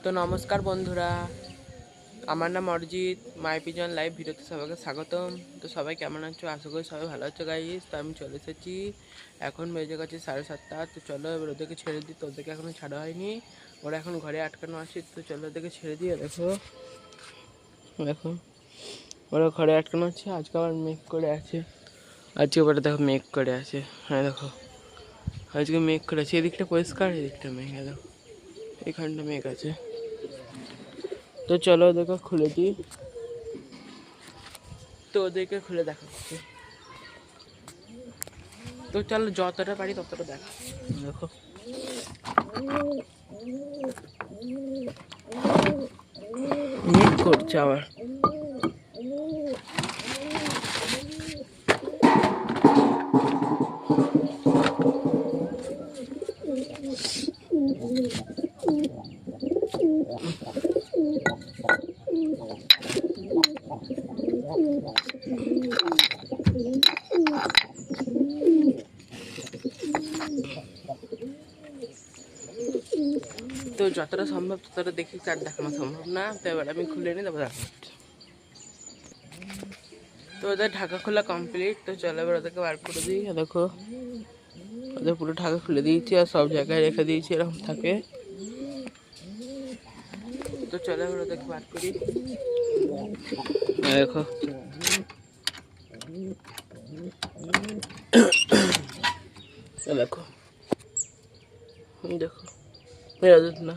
তো নমস্কার বন্ধুরা, আমার নাম অরিজিৎ। মাই পিজন লাইভ ভিডিওতে সবাইকে স্বাগতম। তো সবাই কেমন আছো? আশা করি সবাই ভালো আছো গাইস। তো আমি চলে এসেছি, এখন বেজে গেছে 7:30। তো চলো এবার ওদেরকে ছেড়ে দিই। তো ওদেরকে এখনো ছাড়া হয়নি, ওরা এখন ঘরে আটকানো আছে। তো চলো ওদেরকে ছেড়ে দিয়ে, দেখো দেখো ওরা ঘরে আটকানো আছে। আজকে আবার মেঘ করে আছে, আজকে ওরা দেখো মেঘ করে আছে। হ্যাঁ দেখো আজকে মেঘ করে আছে, এদিকটা পরিষ্কার, এদিকটা মেঘ। দেখো এখানটা মেঘ আছে। তো চলো ওদেরকে খুলে দিই। তো ওদেরকে খুলে দেখাচ্ছি। তো চলো যতটা পারি ততটা দেখা। দেখো মেঘ করছে আবার। তো যতটা সম্ভব ততটা দেখি, কার দেখানো সম্ভব না। তো এবার আমি খুলে নিই, তারপর দেখাচ্ছি। তো ওদের ঢাকা খোলা কমপ্লিট। তো চলো এবার ওদেরকে বার করে দিই। দেখো ওদের পুরো ঢাকা খুলে দিয়েছি আর সব জায়গায় রেখে দিয়েছি, এরকম থাকে। তো চলো এবার ওদেরকে বার করি। দেখো দেখো দেখো না,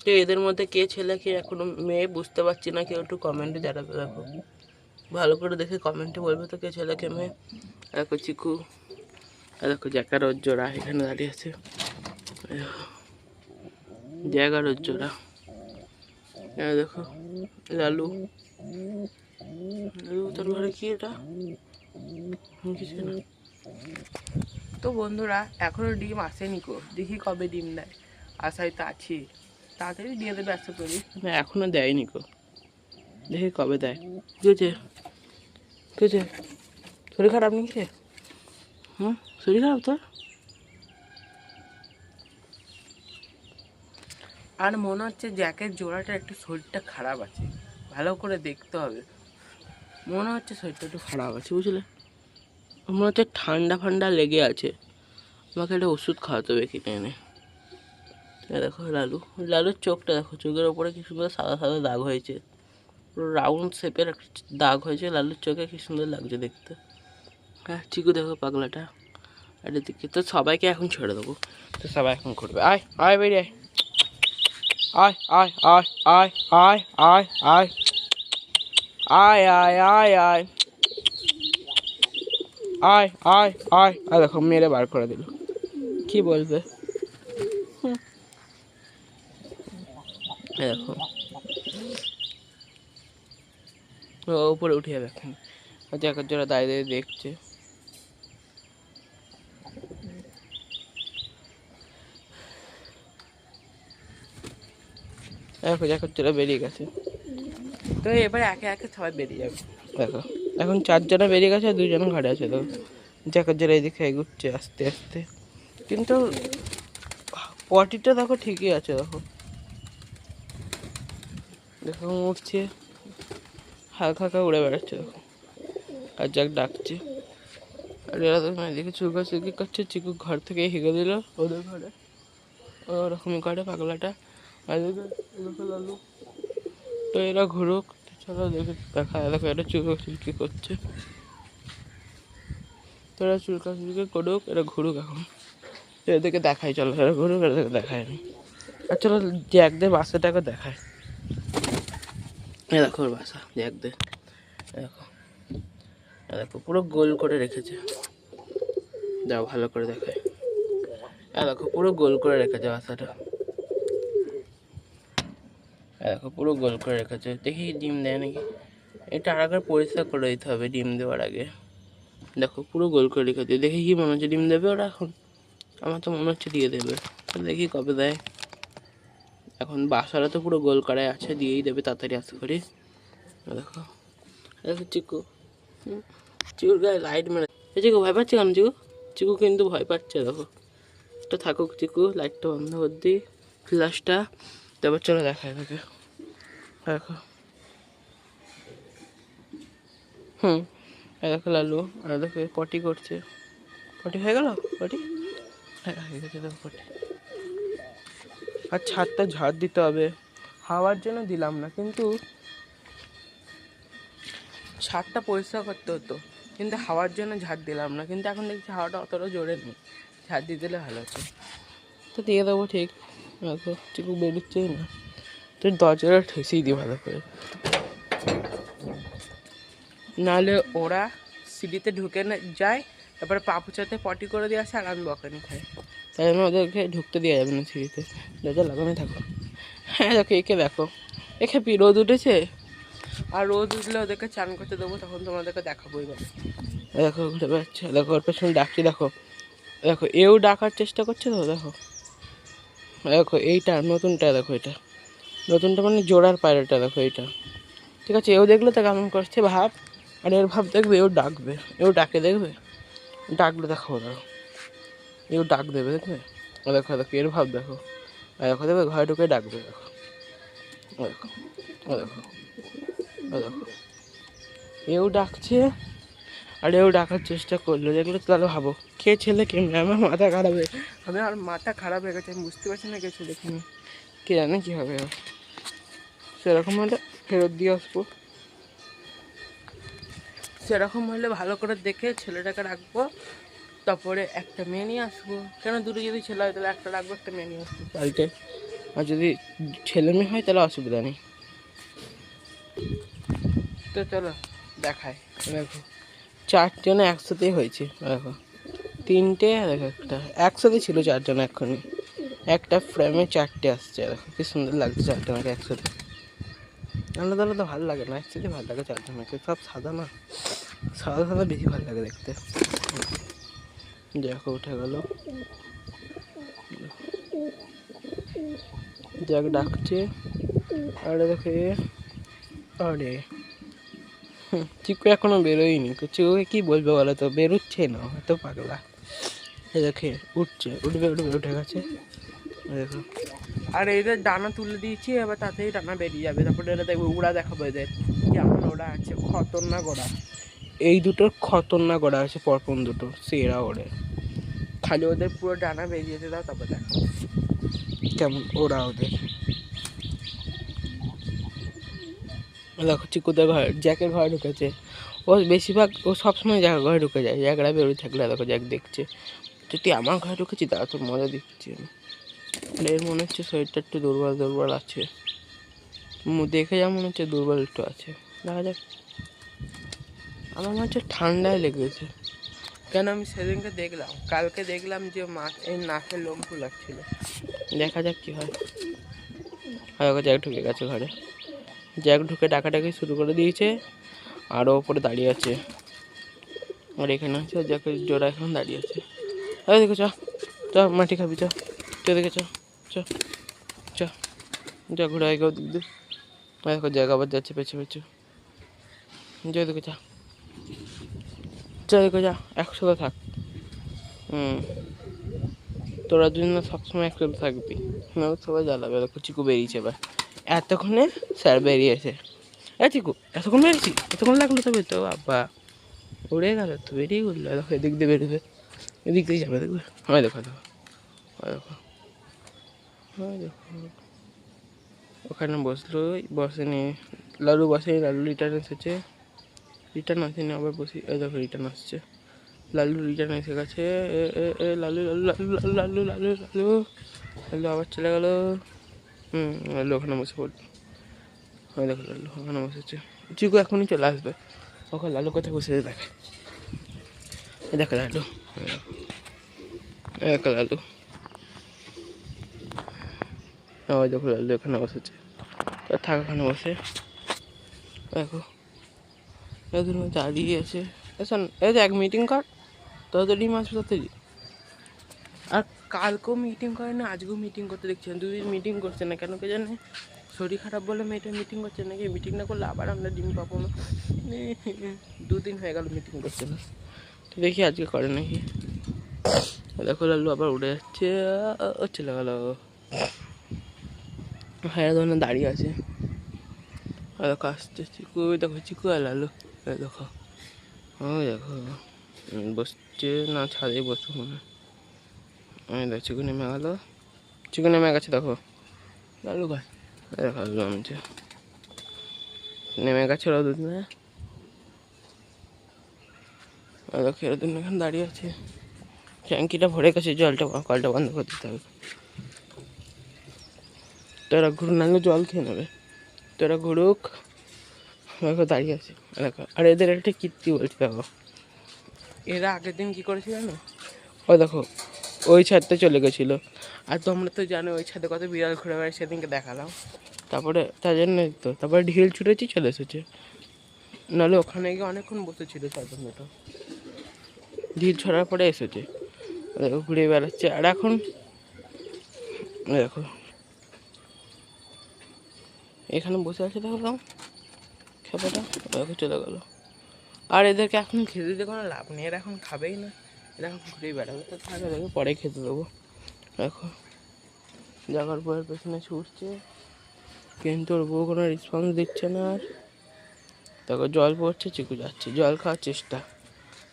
তো এদের মধ্যে কে ছেলে কে এখনো মেয়ে বুঝতে পারছি না। কেউ একটু কমেন্টে জানাবে। দেখো ভালো করে দেখে কমেন্টে বলবে তো কে ছেলে কে মেয়ে। দেখো চিকু, দেখো জ্যাকার ওর জোড়া এখানে দাঁড়িয়ে আছে। জ্যাকার ওর জোড়া। দেখো লালু, লালু তোর ঘরে কি এটা? কিছু না। তো বন্ধুরা এখনো ডিম আসেনি কো, দেখি কবে ডিম দেয়। আশায় তো আছি, তাড়াতাড়ি দিয়ে দেবে আশা করি। এখনো দেয়নি কো, দেখি কবে দেয়। বুঝেছে বুঝেছে, শরীর খারাপ নাকি রে? শরীর খারাপ তোর? আর মনে হচ্ছে জ্যাকের জোড়াটা একটু শরীরটা খারাপ আছে, ভালো করে দেখতে হবে। মনে হচ্ছে শরীরটা একটু খারাপ আছে, বুঝলে? মনে হচ্ছে ঠান্ডা ফান্ডা লেগে আছে। আমাকে একটা ওষুধ খাওয়াতে হবে কিনে এনে। দেখো লালু, লালুর চোখটা দেখো, চোখের ওপরে কি সুন্দর সাদা সাদা দাগ হয়েছে, পুরো রাউন্ড শেপের একটা দাগ হয়েছে লালুর চোখে, কি সুন্দর লাগছে দেখতে। হ্যাঁ চিকু দেখো পাগলাটা। আর এদিকে তো সবাইকে এখন ছেড়ে দেবো। তো সবাই এখন করবে, আয় আয় বেরিয়ে আয় আয় আয় আয় আয় আয় আয় আয় আয় আয় আয় আয় আয় আয় আয়। দেখো মেরে বার করে দিল, কি বলবে? দেখো উপরে উঠে যাবে এখন, জ্যাকের জোড়া দাঁড়িয়ে দাঁড়িয়ে দেখছে। দেখো জ্যাকের জোড়া বেরিয়ে গেছে। তো এবার একে একে সবাই বেরিয়ে যাবে। দেখো এখন 4 জনে বেরিয়ে গেছে, 2 জন ঘরে আছে। তো জ্যাকের জোড়া এদিকে এগুচ্ছে আস্তে আস্তে, কিন্তু পটিটা দেখো ঠিকই আছে। দেখো দেখো উঠছে, হালকা হালকা উড়ে বেড়াচ্ছে। দেখো আর জ্যাক ডাকছে, আর এরা তো এদিকে চুকি করছে। চিকু ঘর থেকে হেগে দিল ওদের ঘরে, ওরকমই করে পাগলাটা। আর এদিকে লালু। তো এরা ঘুরুক, চলো দেখে দেখা। দেখো এটা চুলকি করছে, তো এরা চুলকি করুক, এরা ঘুরুক এখন। এদেরকে দেখাই, চলো এরা ঘুরুক, এদেরকে দেখায় আমি। আর চলো জ্যাকদের বাসাটাকে দেখায়। এ দেখো ওর বাসা, জ্যাকদের। দেখো দেখো পুরো গোল করে রেখেছে, যাও ভালো করে দেখায়। দেখো পুরো গোল করে রেখেছে বাসাটা। দেখো পুরো গোল করে রেখেছে, দেখি ডিম দেয় নাকি। এটা আর একবার পরিষ্কার করে দিতে হবে ডিম দেওয়ার আগে। দেখো পুরো গোল করে রেখেছে, দেখি কি মনে হচ্ছে ডিম দেবে ওরা এখন। আমার তো মনে হচ্ছে দিয়ে দেবে, দেখি কবে দেয়। এখন বাসাটা তো পুরো গোল করাই আছে, দিয়েই দেবে তাড়াতাড়ি আশা করি। দেখো দেখো চিকু, চিকুর গায়ে লাইট মেরে। চিকু ভয় পাচ্ছে কেন? চিকু চিকু কিন্তু ভয় পাচ্ছে। দেখো একটু থাকুক চিকু, লাইটটা বন্ধ করে দিই, ফ্ল্যাশটা, তারপর চলো দেখায় তোকে। দেখো দেখো লালু, আর দেখো পটি করছে। পটি হয়ে গেল? পটি হয়ে গেছে, দেখো পটি। আর ছাদটা ঝাড় দিতে হবে, হাওয়ার জন্য দিলাম না, কিন্তু ছাদটা পরিষ্কার করতে হতো, কিন্তু হাওয়ার জন্য ঝাড় দিলাম না। কিন্তু এখন দেখছি হাওয়াটা অতটা জোরে নেই, ঝাড় দিয়ে দিলে ভালো হতো। তো দিয়ে দেবো ঠিক। দেখো চিকু বেরোচ্ছেই না, তুই দরজাটা ঠেসেই দিই ভালো করে, নাহলে ওরা সিঁড়িতে ঢুকে যায়, তারপরে পাপুচাতে পটি করে দিয়ে আসে আর আমি বকানি খাই। তাই জন্য ওদেরকে ঢুকতে দেওয়া যাবে না সিঁড়িতে, দরজা লাগানো থাকো। হ্যাঁ দেখো একে, দেখো একে রোদ উঠেছে, আর রোদ উঠলে ওদেরকে চান করতে দেবো, তখন তোমাদেরকে দেখাবোই বলে। দেখো ঘুরে বেড়াচ্ছে, দেখো ওর পেছনে ডাকছি, দেখো দেখো এও ডাকার চেষ্টা করছে। তো দেখো দেখো এইটা নতুনটা, দেখো এটা নতুনটা মানে জোড়ার পায়রাটা, দেখো এইটা। ঠিক আছে, এও দেখলে তো কেমন করছে ভাব, আর এর ভাব দেখবে, এও ডাকবে, এও ডাকে দেখবে, ডাকলে দেখো দেখো এও ডাক দেবে, দেখবে। ও দেখো দেখো এর ভাব দেখো, দেখো দেখবে ঘরে ঢুকে ডাকবে, দেখো ও দেখো, ও দেখো, ও দেখো এও ডাকছে আর এও ডাকার চেষ্টা করলো, দেখলে তাহলে ভাবো কে ছেলে কে মেয়ে। আমার মাথা খারাপ হয়ে, আমি আর মাথা খারাপ হয়ে গেছে, আমি বুঝতে পারছি না কে ছেলে কি, কে জানে কী হবে। সেরকম হলে ফেরত দিয়ে আসবো, সেরকম হলে ভালো করে দেখে ছেলেটাকে রাখবো, তারপরে একটা মেয়ে নিয়ে আসবো। কেন দুটো যদি ছেলে হয় তাহলে একটা রাখবো, একটা মেয়ে নিয়ে আসবো বাড়িতে। আর যদি ছেলে মেয়ে হয় তাহলে অসুবিধা নেই। তো চলো দেখায়, দেখো চারজনে একসাথেই হয়েছে, দেখো তিনটে, দেখো একটা একসাথে ছিল চারজন, এক্ষুনি একটা ফ্রেমে চারটে আসছে, দেখো কি সুন্দর লাগছে চারজনকে একসাথে। আলাদা আলাদা ভালো লাগে না, একসাথে ভালো লাগে চারজনকে, সব সাদা না, সাদা সাদা বেশি ভালো লাগে দেখতে। দেখো উঠে গেল, যাক ডাকছে, আরে দেখে, আরে চিকু এখনো বেরোয়নি, চিকুকে কি বলবে বলো তো, বেরোচ্ছে না, এত পাগলা। দেখে উঠছে, উঠবে উঠবে, উঠে গেছে দেখো। আর এদের ডানা তুলে দিয়েছি, এবার তাতেই ডানা বেরিয়ে যাবে, তারপরে এরা দেখবে উড়া দেখাবো এদের কেমন ওরা আছে, খতরনাক ওরা। এই দুটোর খতরনাক ওরা আছে, পরপর দুটো সেরা ওড়ে, খালি ওদের পুরো ডানা বেরিয়ে দাও, তারপর দেখো কেমন ওরা ওদের। দেখো চিকুদের ঘর, জ্যাকের ঘরে ঢুকেছে, ও বেশিরভাগ ও সবসময় জ্যাকের ঘরে ঢুকে যায়, জ্যাকরা বেরোয় থাকলে দেখো জ্যাক দেখছে, তুই আমার ঘরে ঢুকেছি, তারা তো মজা দিচ্ছি আমি। এর মনে হচ্ছে শরীরটা একটু দুর্বল দুর্বল আছে, দেখে যা মনে হচ্ছে দুর্বল একটু আছে, দেখা যাক। আমার মনে হচ্ছে ঠান্ডায় লেগেছে, কেন আমি সেদিনকে দেখলাম, কালকে দেখলাম যে এই নাকের লোম ফুলাচ্ছিল, দেখা যাক কী হয়। আর ওকে জ্যাক ঢুকে গেছে ঘরে, জ্যাক ঢুকে ডাকাডাকি শুরু করে দিয়েছে, আরও ওপরে দাঁড়িয়ে আছে, আর এখানে আছে জ্যাকের জোড়া, এখন দাঁড়িয়ে আছে। এই দেখো চ চ মাটি খাবি, চ চ দেখে চ চ চ যা ঘুরে আগে দিক দিয়ে, দেখো জায়গা আবার যাচ্ছে পেছু পেছু, যা দেখো যা, যা দেখো যা, একসাথে থাক। তোরা দুজন সবসময় একসাথে থাকবি, সবাই জ্বালাবে। দেখো চিকু বেরিয়েছে এবার, এতক্ষণে স্যার বেরিয়েছে। চিকু এতক্ষণ বেরিয়েছি, এতক্ষণ লাগলো তবে তো, বাবা উড়ে গেল তো, বেরিয়ে গেলো। দেখো এদিক দিয়ে বেরোবে, এদিক দিয়ে যাবে, দেখবে। হয় দেখো দেখো, হয় দেখো, হয় দেখো, ওখানে বসলো, বসেনি লালু, বসেনি লালু, রিটার্ন এসেছে, রিটার্ন আসেনি আবার বসি, এই দেখো রিটার্ন আসছে, লালু রিটার্ন এসে গেছে, লালু লালু লালু লালু লালু লালু লালু লালু আবার চলে গেলো। লালু ওখানে বসে পড়লো, হয় দেখো লালু ওখানে বসেছে, চিকু এখনই চলে আসবে, ওখানে লালু কোথায় বসে দেখে, দেখো লালু, দেখো লালু, ওই দেখো লালু এখানে বসেছে, থাক ওখানে বসে, দেখো এদের দাঁড়িয়ে আছে। শোন, এই যে এক মিটিং কর, তাড়াতাড়ি মাছ তাড়াতাড়ি। আর কালকেও মিটিং করে না, আজকেও মিটিং করতে দেখছি না, দুদিন মিটিং করছে না কেন কে জানে, শরীর খারাপ বলে মেয়েটা মিটিং করছে নাকি, মিটিং না করলে আবার আমরা ডিম পাবো না। দুদিন হয়ে গেল মিটিং করছে না, তো দেখি আজকে করে নাকি। দেখো লালু আবার উড়ে যাচ্ছে, চলে গেল। হ্যাঁ ধরনের দাঁড়িয়ে আছে। দেখো আসছে চিকু, দেখো চিকু আর লালু, দেখো ওই দেখো বসছে না, ছাদে বসবো মনে হয়। দেখো চিকু নেমে গেল, চিকু নেমে গেছে। দেখো লালু গাছ, দেখো জমছে, নেমে গেছে ওরা দুদিনে। দেখো এরা দুদিন এখানে দাঁড়িয়ে আছে, ট্যাঙ্কিটা ভরে গেছে, জলটা কলটা বন্ধ করে দিতে হবে। তোরা ঘুরু, নাহলে জল খেয়ে নেবে। তোরা ঘুরুক, দেখো দাঁড়িয়ে আছে দেখো। আর এদের একটা কীর্তি বলছি দেখো, এরা আগের দিন কী করেছিল জানো? ও দেখো ওই ছাদটা চলে গেছিলো। আর তোমরা তো জানো ওই ছাদে কত বিড়াল ঘুরে বেড়ায়, সেদিনকে দেখালাম। তারপরে তার জন্যই তো তারপরে ঢিল ছুটেছি, চলে এসেছে। নাহলে ওখানে গিয়ে অনেকক্ষণ বসেছিল ছাদের মতো, ঢিল ছড়ার পরে এসেছে। দেখো ঘুরে বেড়াচ্ছে। আর এখন দেখো এখানে বসে আছে, দেখলাম খেপাটা, দেখো চলে গেলো। আর এদেরকে এখন খেতে দিতে কোনো লাভ নেই, এরা এখন খাবেই না, এরা এখন ঘুরেই বেড়াবে। তো থাকে, দেখো পরে খেতে দেবো। দেখো জাগার বউয়ের পেছনে ছুটছে, কিন্তু ওর বউ কোনো রেসপন্স দিচ্ছে না। আর দেখো জল পড়ছে, চিকু যাচ্ছে জল খাওয়ার চেষ্টা।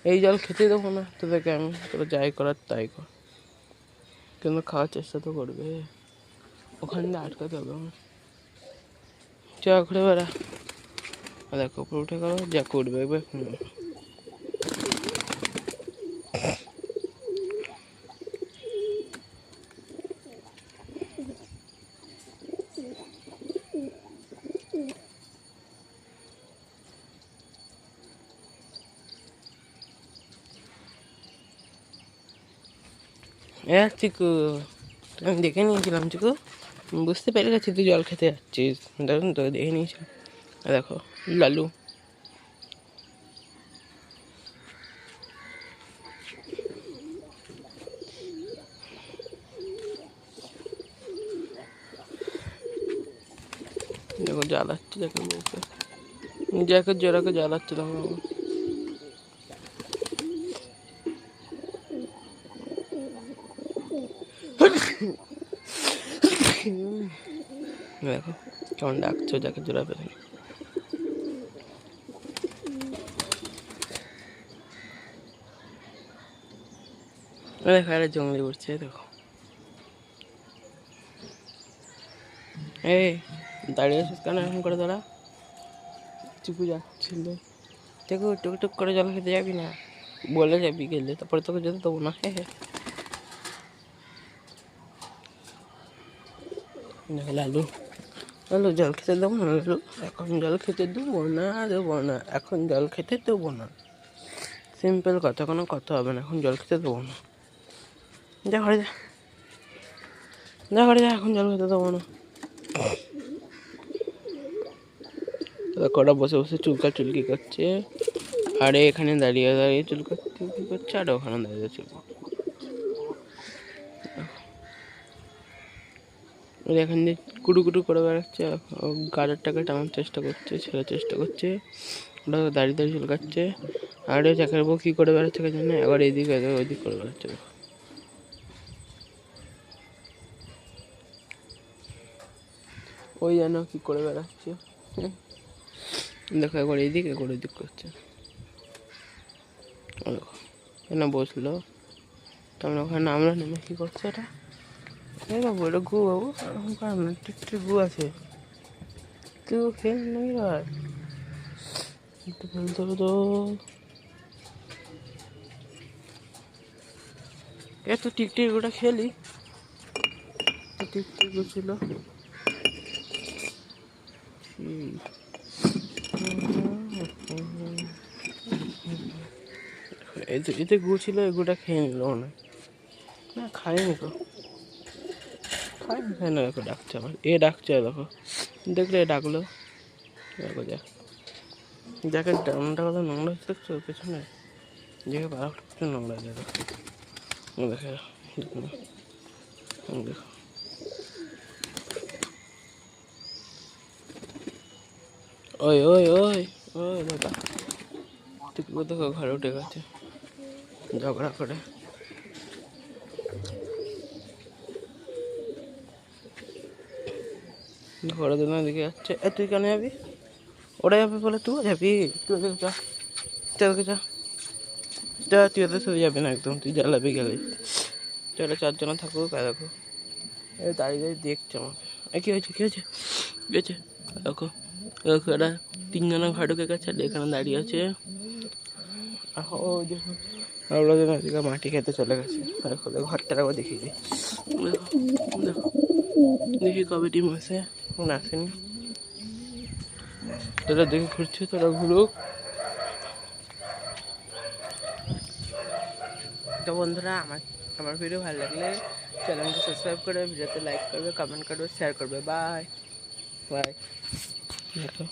এই জল খেতে দেবো না তোদেরকে আমি, তোরা যাই করার তাই কর, কিন্তু খাওয়ার চেষ্টা তো করবে। ওখানে দিয়ে আটকাতে হবে আমার। চ ঘুরে বেড়া। দেখো উপরে উঠে গেলো, যা করবে চিকু, আমি দেখে নিয়েছিলাম চিকু, বুঝতে পেরে গেছি তুই জল খেতে যাচ্ছিস, দেখুন তো দেখে নিয়েছিলাম। দেখো লালু, দেখো জ্বালাচ্ছে, দেখো বউকে, যাকে জোরাকে জ্বালাচ্ছে দেখো। দেখো কেমন ডাকছো, যাকে জোড়া পেলে। দেখো আরে জঙ্গলি উঠছে, দেখো এই দাঁড়িয়ে আছিস কেন এরকম করে? দাঁড়া, চিকু যাচ্ছিল, দেখো টুকটুক করে জল খেতে যাবি না, বলে যাবি গেলে, তারপরে তোকে যেতে দেবো না। হ্যাঁ দেখো লালু, লালু জল খেতে দেবো না, লালু এখন জল খেতে দেবো না, দেবো না, এখন জল খেতে দেবো না। সিম্পল কথা, কোনো কথা হবে না, এখন জল খেতে দেবো না। যা ঘরে যা, যা ঘরে যা, এখন জল খেতে দেবো না। কটা বসে বসে চুলকি করছে, আরে এখানে দাঁড়িয়ে দাঁড়িয়ে চুলকি করছে, আর ওখানে দাঁড়িয়ে চুল। এখান দিয়ে কুটু করে বেড়াচ্ছে, গাড়ারটাকে টানার চেষ্টা করছে, ছেড়ার চেষ্টা করছে, ওটা দাঁড়িয়ে দাঁড়িয়ে চুলকাচ্ছে। আর ওই চাকার বউ কী করে বেড়াচ্ছে কে জানে, আবার এইদিকে ওইদিক করে বেড়াচ্ছে। দেখো ওই যেন কী করে বেড়াচ্ছে, দেখো একবার এইদিক একবার ওইদিক করছে। দেখো কেন বসলো, তারপরে ওখানে নামলো, নেমে কী করছে এটা? এই বাবু, এটা গু বাবু, এরকম কারণ না, টিকটিক গু আছে, কেউ খেল নাকি আর একটু খেলতে হবে তো। এত টিকটিক ওটা খেলি, টিকটিক ছিল এতে গু ছিল, এগুটা খেয়ে নিল না, না খাইনি তো, খাই না। দেখো ডাকছে আবার, এ ডাকছে, দেখো দেখলে এ ডাকলো, দেখো যাকে ডামটা কত নোংরা হচ্ছে দেখছো পেছনে, দেখে পাড়া প্রচুর নোংরা দেখো, দেখে দেখো ওই ওই ওই ওই দাদা, দেখো ঘরে উঠে গেছে ঝগড়া করে। ওরা দুজন দিকে যাচ্ছে। তুই কেন যাবি? ওরা যাবে বলে তুই যাবি? তুই ওদিকে যা, ওদিকে যা, যা, তুই ওদের সাথে যাবি না একদম, তুই জ্বালাবি গেলে। চলো 4 জন থাকুক। আর দেখো দাঁড়িয়ে দাঁড়িয়ে দেখছে আমাকে। কী হয়েছে, কী হয়েছে, কী হয়েছে? দেখো দেখো এরা 3 জনের ঘর ঢুকে গেছে, এখানে দাঁড়িয়ে আছে। ও দেখো ওরা যেন এদিকে মাটি খেতে চলে গেছে। দেখো ঘরটা একবার দেখিয়ে দিই। দেখো দেখো, দেখি কবে টিম আসে, এখন আসেনি। তোরা দেখে ঘুরছে, তোরা ঘুরুক। তো বন্ধুরা, আমার ভিডিও ভালো লাগলে চ্যানেলকে সাবস্ক্রাইব করে, ভিডিওতে লাইক করবে, কমেন্ট করবে, শেয়ার করবে। Bye bye. দেখো